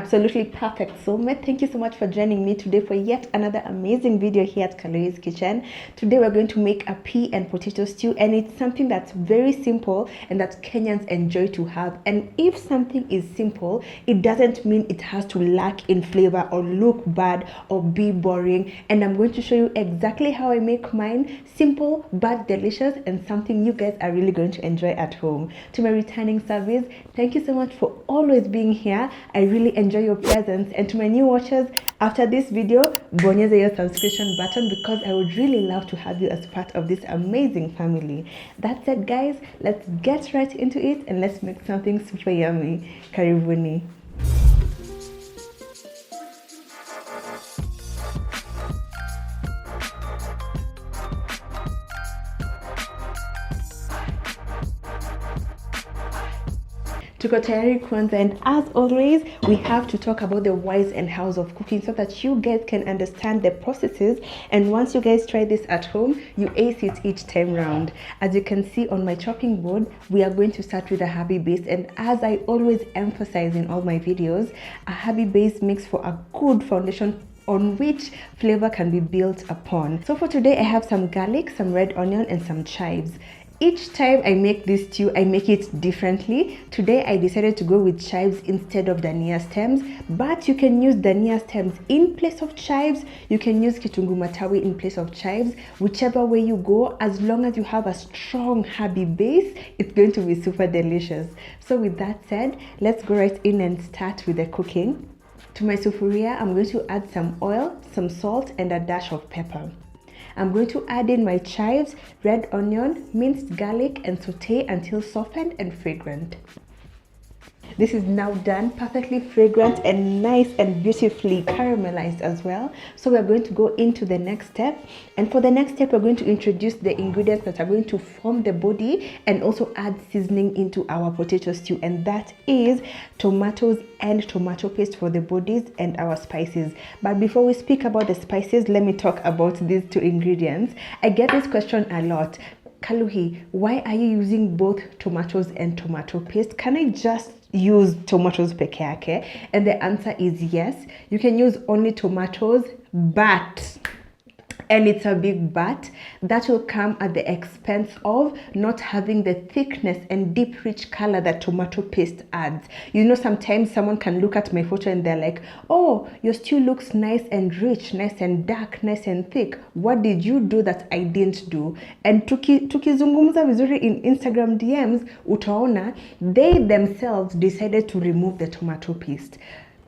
absolutely perfect soulmate. Thank you so much for joining me today for yet another amazing video here at Kaluhi'S kitchen. Today we're going to make a pea and potato stew, and it's something that's very simple and that Kenyans enjoy to have. And if something is simple, it doesn't mean it has to lack in flavor or look bad or be boring. And I'm going to show you exactly how I make mine, simple but delicious, and something you guys are really going to enjoy at home. To my returning service, thank you so much for always being here. I really enjoy your presence. And to my new watchers, after this video, bonyeza your subscription button because I would really love to have you as part of this amazing family. That said, guys, let's get right into it and let's make something super yummy. Karibuni. Tuko tayari kuanza, and as always we have to talk about the whys and hows of cooking so that you guys can understand the processes, and once you guys try this at home, you ace it each time round. As you can see on my chopping board, we are going to start with a herby base, and as I always emphasize in all my videos, a herby base makes for a good foundation on which flavor can be built upon. So for today I have some garlic, some red onion, and some chives. Each time I make this stew, I make it differently. Today I decided to go with chives instead of dania stems, but you can use dania stems in place of chives. You can use kitunguu matawi in place of chives. Whichever way you go, as long as you have a strong herby base, it's going to be super delicious. So with that said, let's go right in and start with the cooking. To my sufuria, I'm going to add some oil, some salt, and a dash of pepper. I'm going to add in my chives, red onion, minced garlic, and saute until softened and fragrant. This is now done, perfectly fragrant and nice and beautifully caramelized as well. So we're going to go into the next step. And for the next step, we're going to introduce the ingredients that are going to form the body and also add seasoning into our potato stew. And that is tomatoes and tomato paste for the bodies and our spices. But before we speak about the spices, let me talk about these two ingredients. I get this question a lot. Kaluhi, why are you using both tomatoes and tomato paste? Can I just use tomatoes peke yake? And the answer is yes. You can use only tomatoes, but, and it's a big but, that will come at the expense of not having the thickness and deep rich color that tomato paste adds. You know, sometimes someone can look at my photo and they're like, oh, your stew looks nice and rich, nice and dark, nice and thick. What did you do that I didn't do? And tukizungumza vizuri in Instagram DMs, utaona they themselves decided to remove the tomato paste.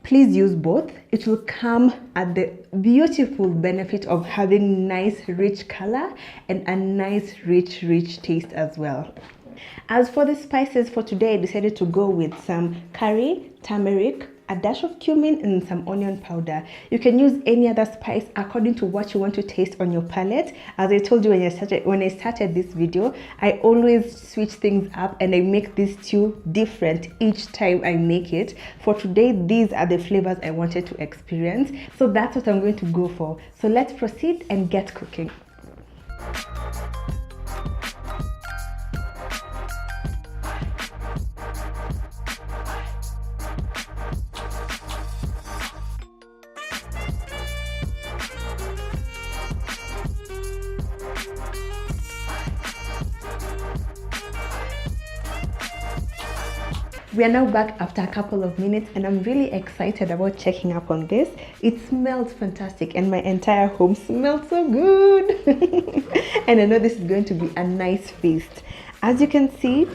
Please use both. It will come at the beautiful benefit of having nice rich color and a nice rich taste as well. As for the spices for today, I decided to go with some curry, turmeric, a dash of cumin, and some onion powder. You can use any other spice according to what you want to taste on your palate. As I told you when I started this video, I always switch things up and I make this stew different each time I make it. For today, these are the flavors I wanted to experience. So that's what I'm going to go for. So let's proceed and get cooking. We are now back after a couple of minutes, and I'm really excited about checking up on this. It smells fantastic and my entire home smells so good. And I know this is going to be a nice feast. As you can see,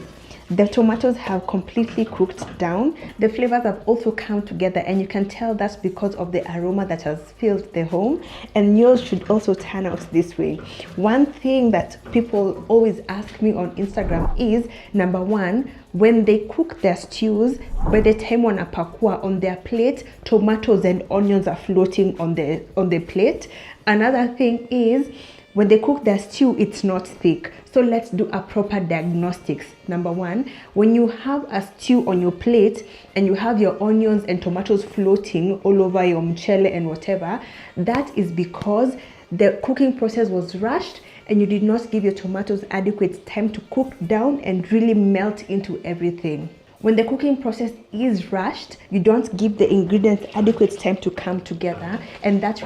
the tomatoes have completely cooked down. The flavors have also come together, and you can tell that's because of the aroma that has filled the home, and yours should also turn out this way. One thing that people always ask me on Instagram is, number one, when they cook their stews, by the time wanapakua on their plate, tomatoes and onions are floating on the plate. Another thing is, when they cook their stew, it's not thick. So let's do a proper diagnostics. Number one, when you have a stew on your plate and you have your onions and tomatoes floating all over your mchele and whatever, that is because the cooking process was rushed and you did not give your tomatoes adequate time to cook down and really melt into everything. When the cooking process is rushed, you don't give the ingredients adequate time to come together, and that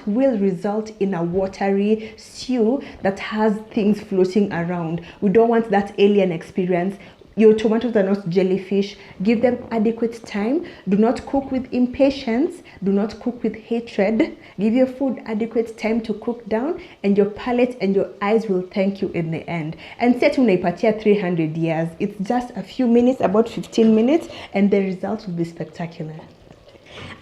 will result in a watery stew that has things floating around. We don't want that alien experience. Your tomatoes are not jellyfish. Give them adequate time. Do not cook with impatience. Do not cook with hatred. Give your food adequate time to cook down, and your palate and your eyes will thank you in the end. And set unaipatia 300 years. It's just a few minutes, about 15 minutes, and the result will be spectacular.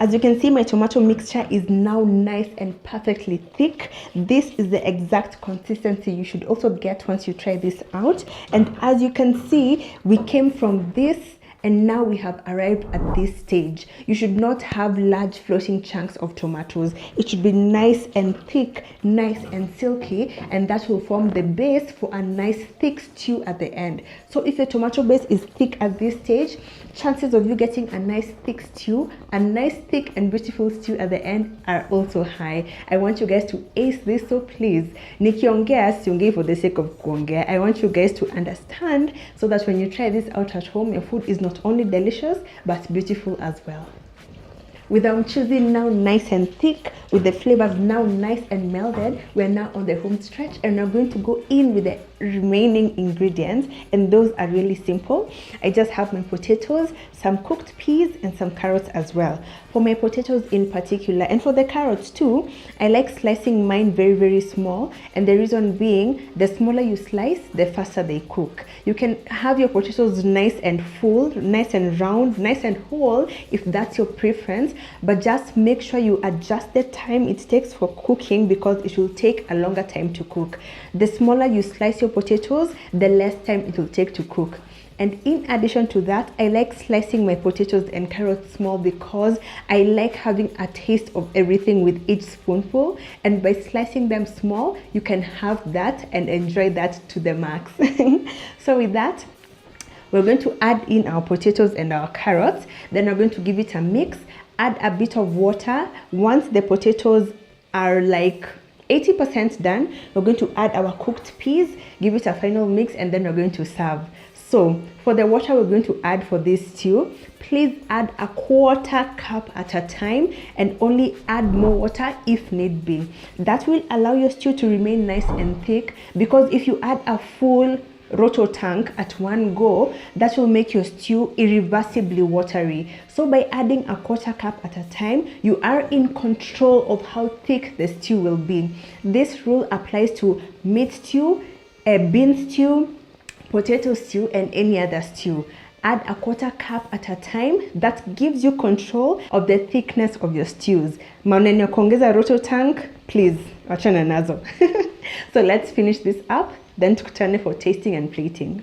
As you can see, my tomato mixture is now nice and perfectly thick. This is the exact consistency you should also get once you try this out. And as you can see, we came from this and now we have arrived at this stage. You should not have large floating chunks of tomatoes. It should be nice and thick, nice and silky, and that will form the base for a nice thick stew at the end. So if your tomato base is thick at this stage, chances of you getting a nice thick stew, a nice thick and beautiful stew at the end are also high. I want you guys to ace this, so please, nikiongea siongei for the sake of kuongea. I want you guys to understand so that when you try this out at home, your food is not only delicious but beautiful as well. With our mchuzi now nice and thick, with the flavors now nice and melded, we're now on the home stretch, and we're going to go in with the remaining ingredients, and those are really simple. I just have my potatoes, some cooked peas, and some carrots as well. For my potatoes in particular, and for the carrots too, I like slicing mine very, very small, and the reason being, the smaller you slice, the faster they cook. You can have your potatoes nice and full, nice and round, nice and whole if that's your preference, but just make sure you adjust the time it takes for cooking, because it will take a longer time to cook. The smaller you slice your potatoes, the less time it will take to cook. And in addition to that, I like slicing my potatoes and carrots small because I like having a taste of everything with each spoonful, and by slicing them small, you can have that and enjoy that to the max. So with that, we're going to add in our potatoes and our carrots. Then we're going to give it a mix, add a bit of water. Once the potatoes are like 80% done, we're going to add our cooked peas, give it a final mix, and then we're going to serve. So for the water we're going to add for this stew, please add a 1/4 cup at a time, and only add more water if need be. That will allow your stew to remain nice and thick, because if you add a full roto tank at one go, that will make your stew irreversibly watery. So by adding a 1/4 cup at a time, you are in control of how thick the stew will be. This rule applies to meat stew, a bean stew, potato stew, and any other stew. Add a 1/4 cup at a time. That gives you control of the thickness of your stews. Maneno kuongeza roto tank, please wachana nazo. So let's finish this up, then tukutane for tasting and plating.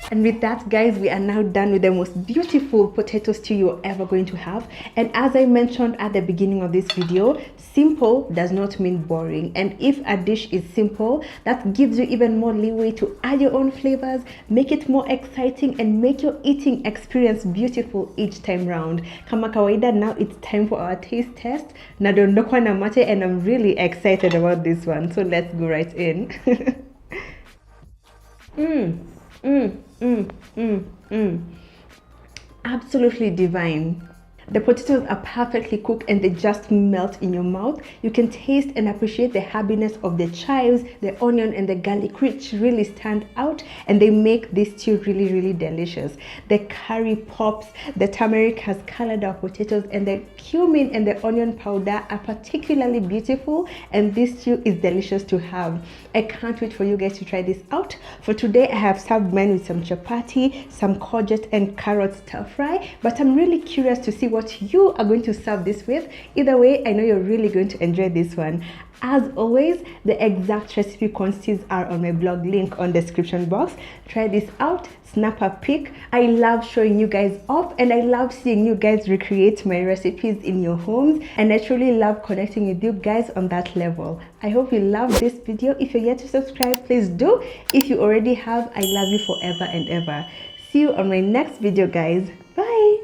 And with that, guys, we are now done with the most beautiful potato stew you're ever going to have. And as I mentioned at the beginning of this video, simple does not mean boring. And if a dish is simple, that gives you even more leeway to add your own flavors, make it more exciting, and make your eating experience beautiful each time round. Kama kawaida, now it's time for our taste test. Nadondokwa na mate, and I'm really excited about this one. So let's go right in. Absolutely divine. The potatoes are perfectly cooked and they just melt in your mouth. You can taste and appreciate the herbiness of the chives, the onion and the garlic, which really stand out, and they make this stew really, really delicious. The curry pops, the turmeric has colored our potatoes, and the cumin and the onion powder are particularly beautiful, and this stew is delicious to have. I can't wait for you guys to try this out. For today, I have served mine with some chapati, some courgette and carrot stir fry, but I'm really curious to see what you are going to serve this with. Either way, I know you're really going to enjoy this one. As always, the exact recipe quantities are on my blog, link on the description box. Try this out, snap a pic. I love showing you guys off, and I love seeing you guys recreate my recipes in your homes, and I truly love connecting with you guys on that level. I hope you love this video. If you're yet to subscribe, please do. If you already have, I love you forever and ever. See you on my next video, guys. Bye.